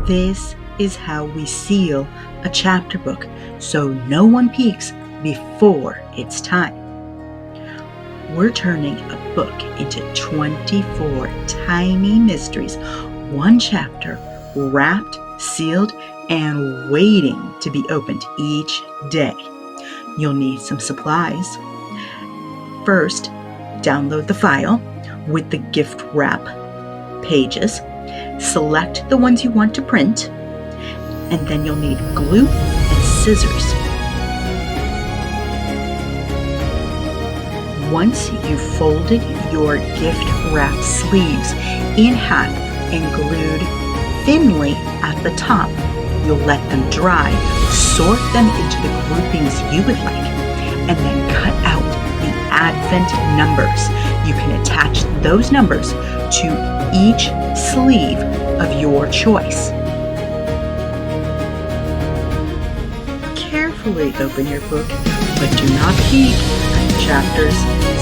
This is how we seal a chapter book so no one peeks before it's time. We're turning a book into 24 tiny mysteries, one chapter wrapped, sealed, and waiting to be opened each day. You'll need some supplies. First, download the file with the gift wrap pages. Select the ones you want to print, and then you'll need glue and scissors. Once you've folded your gift wrap sleeves in half and glued thinly at the top, you'll let them dry, sort them into the groupings you would like, and then cut out the Advent numbers. You can attach those numbers to each sleeve of your choice. Carefully open your book, but do not peek at the chapters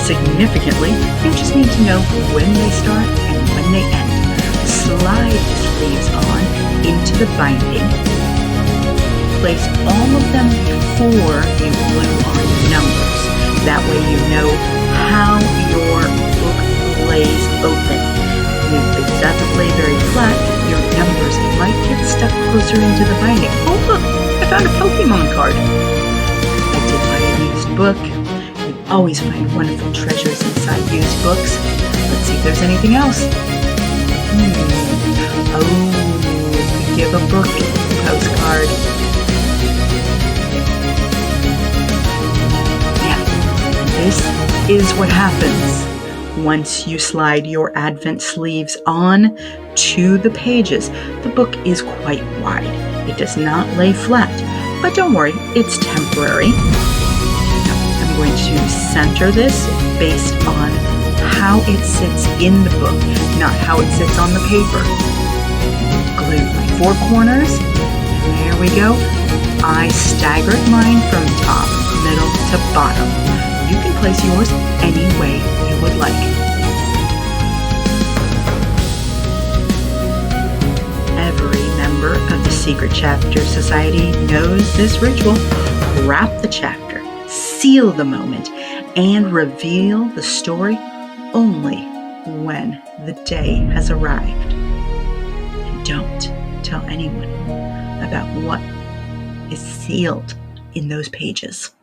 significantly. You just need to know when they start and when they end. Slide the sleeves on into the binding. Place all of them before you glue on numbers. That way you know how your book lays open. If it doesn't lay very flat, your numbers might get stuck closer into the binding. Oh look, I found a Pokemon card. I did buy a used book. You always find wonderful treasures inside used books. Let's see if there's anything else. Oh, give a book postcard. Yeah, this is what happens once you slide your Advent sleeves on to the pages. The book is quite wide. It does not lay flat, but don't worry, it's temporary. I'm going to center this based on how it sits in the book, not how it sits on the paper. Glue my four corners. There we go. I staggered mine from top, middle to bottom. You can place yours any way you would like. Every member of the Secret Chapter Society knows this ritual. Wrap the chapter, seal the moment, and reveal the story only when the day has arrived. And don't tell anyone about what is sealed in those pages.